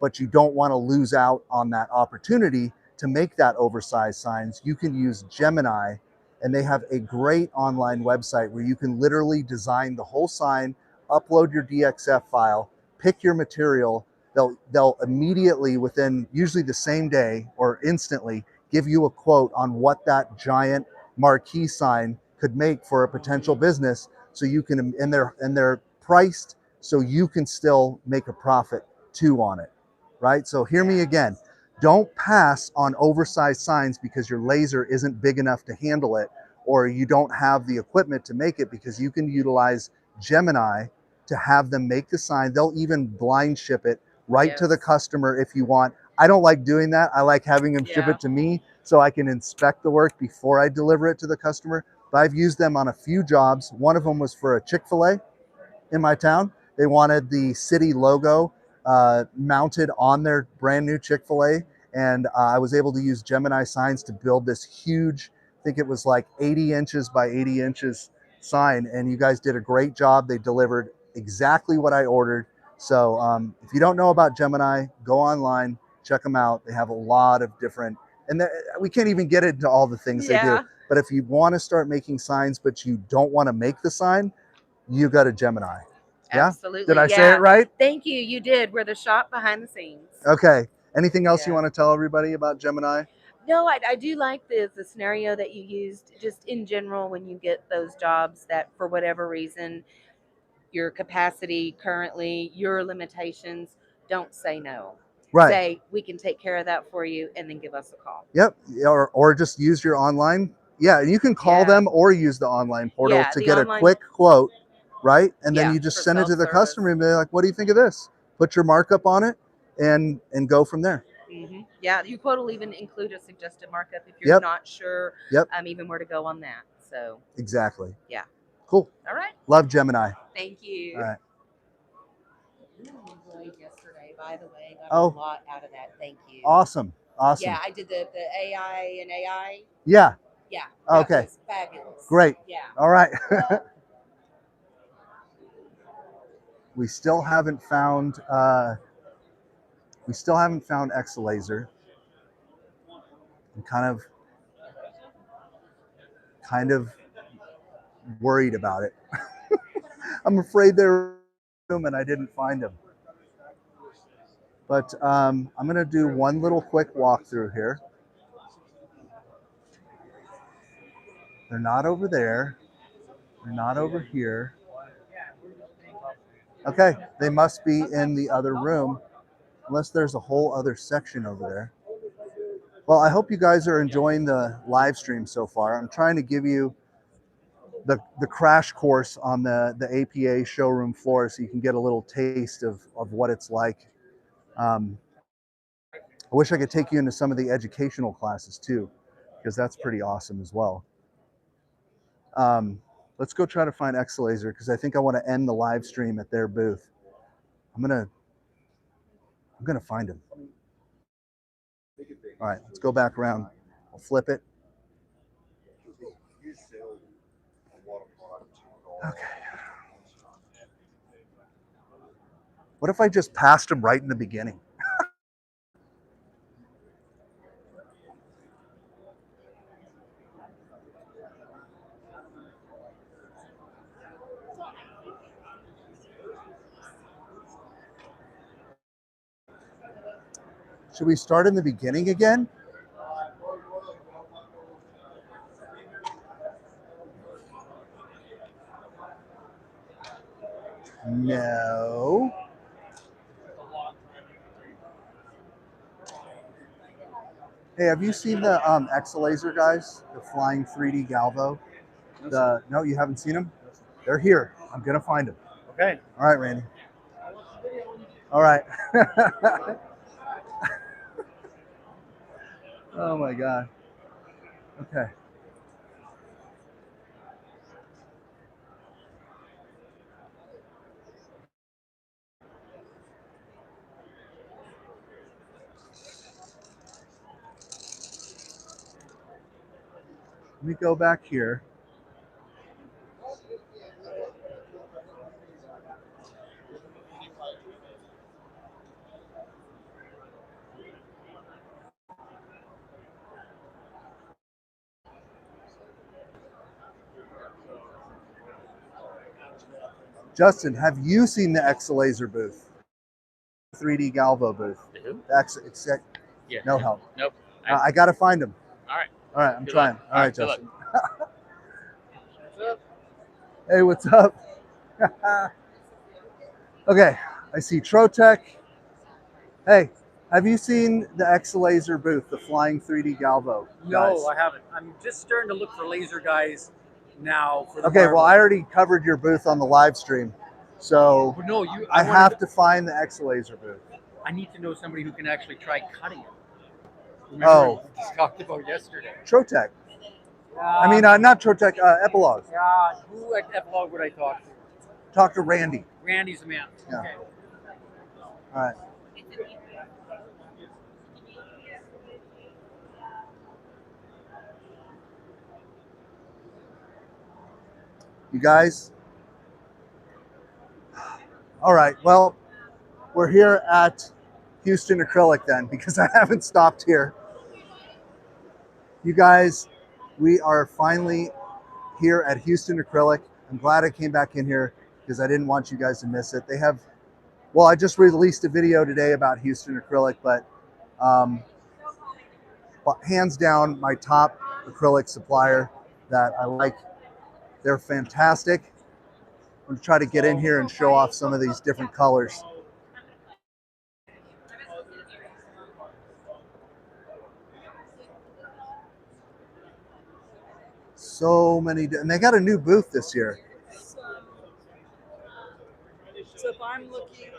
but you don't want to lose out on that opportunity to make that oversized signs, you can use Gemini. And they have a great online website where you can literally design the whole sign, upload your DXF file, pick your material. They'll immediately, within usually the same day or instantly, give you a quote on what that giant marquee sign could make for a potential business. So you can, and they're priced so you can still make a profit too on it, right? So hear me again. Don't pass on oversized signs because your laser isn't big enough to handle it or you don't have the equipment to make it, because you can utilize Gemini to have them make the sign. They'll even blind ship it right to the customer if you want. I don't like doing that. I like having them ship it to me so I can inspect the work before I deliver it to the customer. But I've used them on a few jobs. One of them was for a Chick-fil-A in my town. They wanted the city logo mounted on their brand new Chick-fil-A. And I was able to use Gemini signs to build this huge, I think it was like 80 inches by 80 inches sign. And you guys did a great job. They delivered exactly what I ordered. So if you don't know about Gemini, go online, check them out. They have a lot of different, and we can't even get into all the things they do. But if you want to start making signs, but you don't want to make the sign, you got a Gemini. Yeah? Absolutely. Did I say it right? Thank you. You did. We're the shop behind the scenes. Okay. Anything else you want to tell everybody about Gemini? No, I do like the scenario that you used just in general when you get those jobs that for whatever reason, your capacity currently, your limitations, don't say no. Right. Say, we can take care of that for you and then give us a call. Yep. Or just use your online. Yeah. You can call them or use the online portal to get a quick quote, right? And then you just send it to the customer and be like, what do you think of this? Put your markup on it and go from there. Yeah, your quote will even include a suggested markup if you're not sure even where to go on that. So exactly. Yeah. Cool. All right. Love Gemini. Thank you. All right. Enjoyed yesterday, by the way. Got Oh. a lot out of that. Thank you. Awesome. Awesome. Yeah, I did the AI and AI. Yeah. Yeah. That Okay. was fabulous. Great. Yeah. All right. We still haven't found Exalaser. I'm kind of worried about it. I'm afraid they're in and I didn't find them. But I'm gonna do one little quick walkthrough here. They're not over there. They're not over here. Okay, they must be in the other room, unless there's a whole other section over there. Well, I hope you guys are enjoying the live stream so far. I'm trying to give you the crash course on the APA showroom floor so you can get a little taste of what it's like. I wish I could take you into some of the educational classes too, because that's pretty awesome as well. Let's go try to find X-Laser because I think I want to end the live stream at their booth. I'm gonna find him. All right, let's go back around. I'll flip it. Okay. What if I just passed him right in the beginning? Should we start in the beginning again? No. Hey, have you seen the X-Laser guys? The flying 3D Galvo? No, you haven't seen them? They're here. I'm gonna find them. Okay. All right, Randy. All right. Oh my God. Okay. Let me go back here. Justin, have you seen the X-Laser booth? 3D Galvo booth. Who? Yeah. No help. Nope. I got to find them. All right. All right, I'm Good trying. luck. All right, good Justin. luck. Hey, what's up? Okay, I see Trotec. Hey, have you seen the X-Laser booth, the flying 3D Galvo? No, I haven't. I'm just starting to look for laser guys now. For the Okay, well, marble. I already covered your booth on the live stream, so But no, I have to find the X-Laser booth. I need to know somebody who can actually try cutting it. Remember Oh. we just talked about yesterday. Trotec. I mean, not Trotec, Epilogue. Yeah, who at Epilogue would I talk to? Talk to Randy. Randy's the man. Yeah. Okay. All right. You guys? All right, well, we're here at Houston Acrylic then, because I haven't stopped here. You guys, we are finally here at Houston Acrylic. I'm glad I came back in here because I didn't want you guys to miss it. They have, well, I just released a video today about Houston Acrylic, but hands down, my top acrylic supplier that I like. They're fantastic. I'm gonna try to get in here and show off some of these different colors. So many, and they got a new booth this year. So if I'm looking at,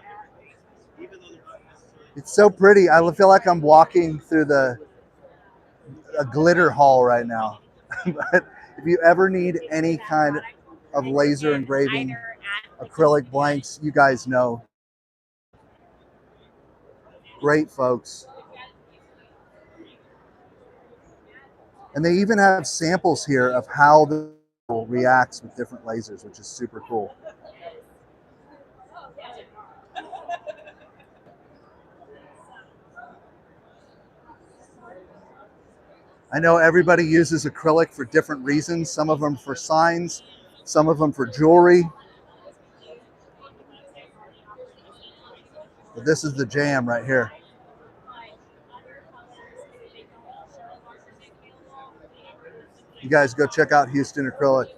It's so pretty. I feel like I'm walking through a glitter hall right now. But if you ever need any kind of laser engraving acrylic blanks, you guys know. Great folks. And they even have samples here of how the reacts with different lasers, which is super cool. I know everybody uses acrylic for different reasons. Some of them for signs, some of them for jewelry. But this is the jam right here. You guys go check out Houston Acrylic.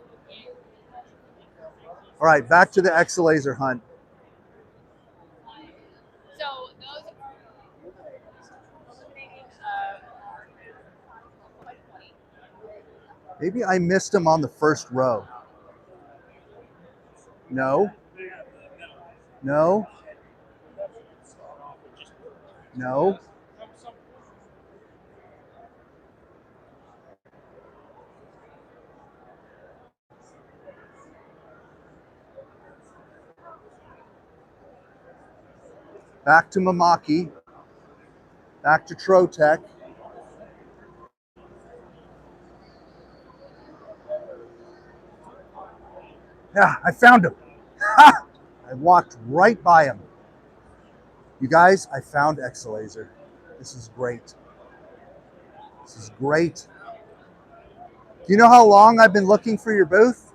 All right, back to the X-Laser hunt. Maybe I missed him on the first row. No. No. No. Back to Mamaki. Back to Trotec. Yeah, I found him. Ha! I walked right by him. You guys, I found X-Laser. This is great. This is great. Do you know how long I've been looking for your booth?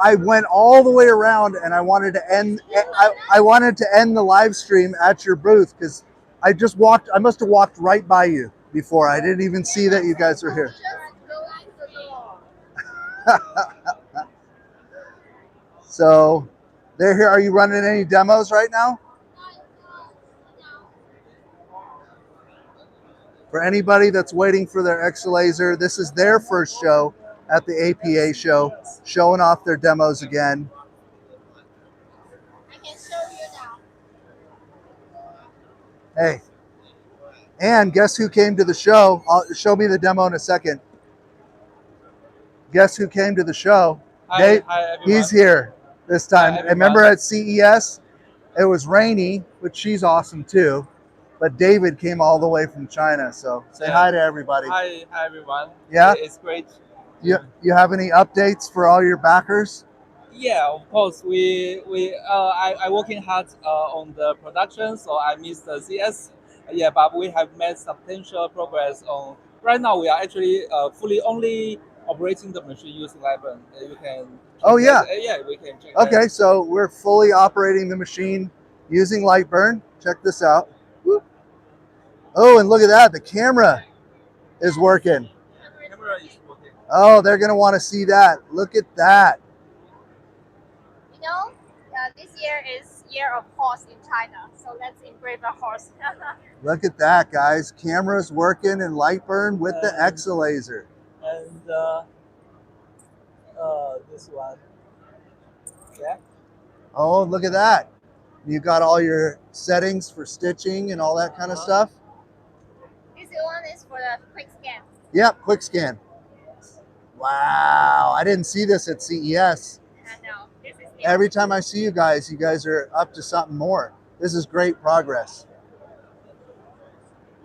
I went all the way around and I wanted to end the live stream at your booth because I must have walked right by you before. I didn't even see that you guys were here. So they're here. Are you running any demos right now? For anybody that's waiting for their X-Laser, this is their first show at the APA show, showing off their demos again. I can show you now. Hey, and guess who came to the show? Show me the demo in a second. Guess who came to the show? Hi, he's here this time. Hi, Remember at CES, it was rainy, but she's awesome too. But David came all the way from China, so say hi to everybody. Hi everyone. Yeah? It's great. You have any updates for all your backers? Yeah, of course. I working hard on the production, so I missed the CS. Yeah, but we have made substantial progress on. Right now, we are actually fully only operating the machine using Lighburn. You can. Oh yeah. Yeah, we can check. Okay, so we're fully operating the machine using Lightburn. Check this out. Whoop. Oh, and look at that. The camera is working. Camera is working. Oh, they're going to want to see that. Look at that. You know, this year is year of horse in China, so let's engrave a horse. Look at that, guys. Camera's working in Lightburn with the X-Laser. And this one. Yeah. Oh, look at that. You got all your settings for stitching and all that kind of stuff? This one is for the quick scan. Yep, quick scan. Wow, I didn't see this at CES. I know. This is Every time I see you guys are up to something more. This is great progress.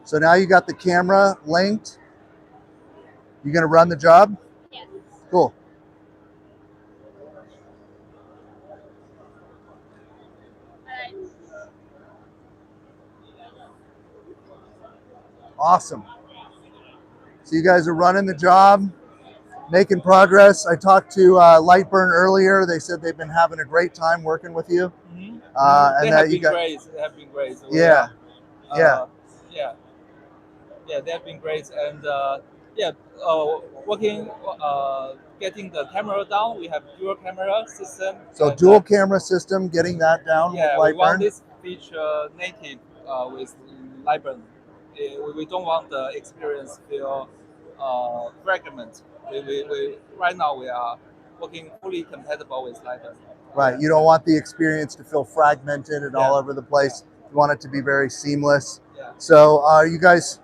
So now you got the camera linked. You gonna run the job? Yes. Cool. Awesome. So you guys are running the job, making progress. I talked to Lightburn earlier. They said they've been having a great time working with you. Mm-hmm. And they that have you been got great. They have been great. So yeah, yeah. Yeah, they have been great, and working, getting the camera down. We have dual camera system. So and, dual camera system, getting that down yeah, with we want Lightburn. this feature native with Lighburn. We don't want the experience feel fragment. We right now we are working fully compatible with Lighburn. Right. You don't want the experience to feel fragmented and all over the place. You want it to be very seamless. Yeah. So you guys,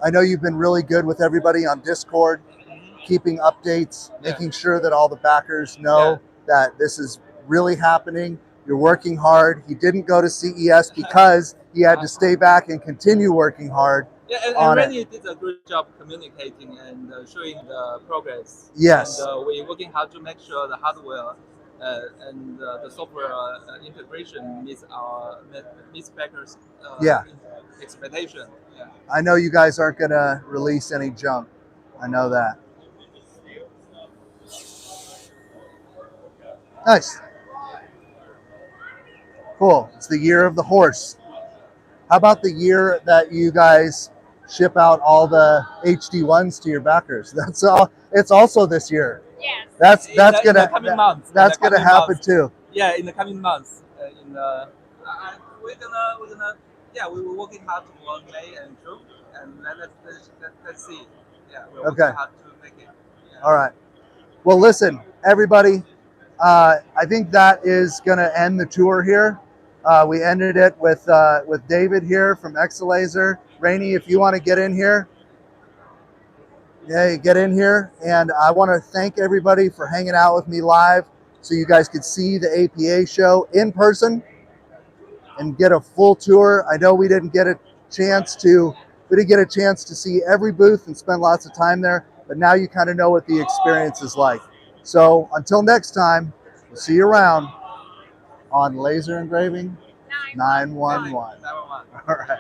I know you've been really good with everybody on Discord, keeping updates, making sure that all the backers know that this is really happening. You're working hard. He didn't go to CES because he had to stay back and continue working hard. Yeah, and Rennie did a good job communicating and showing the progress. Yes. And we're working hard to make sure the hardware and the software integration meets backers' expectation. Yeah. I know you guys aren't going to release any junk. I know that. Nice. Cool. It's the year of the horse. How about the year that you guys ship out all the HD1s to your backers? That's all. It's also this year. Yes. That's in the gonna coming months. That's gonna happen too. Yeah, in the coming months. We're gonna we were working hard for May and June, and let's see. Okay. All right. Well, listen, everybody. I think that is going to end the tour here. We ended it with David here from Exalaser. Rainey, if you want to get in here, yeah, get in here. And I want to thank everybody for hanging out with me live, so you guys could see the APA show in person and get a full tour. I know we didn't get a chance to see every booth and spend lots of time there, but now you kind of know what the experience is like. So until next time, we'll see you around on Laser Engraving 911. All right.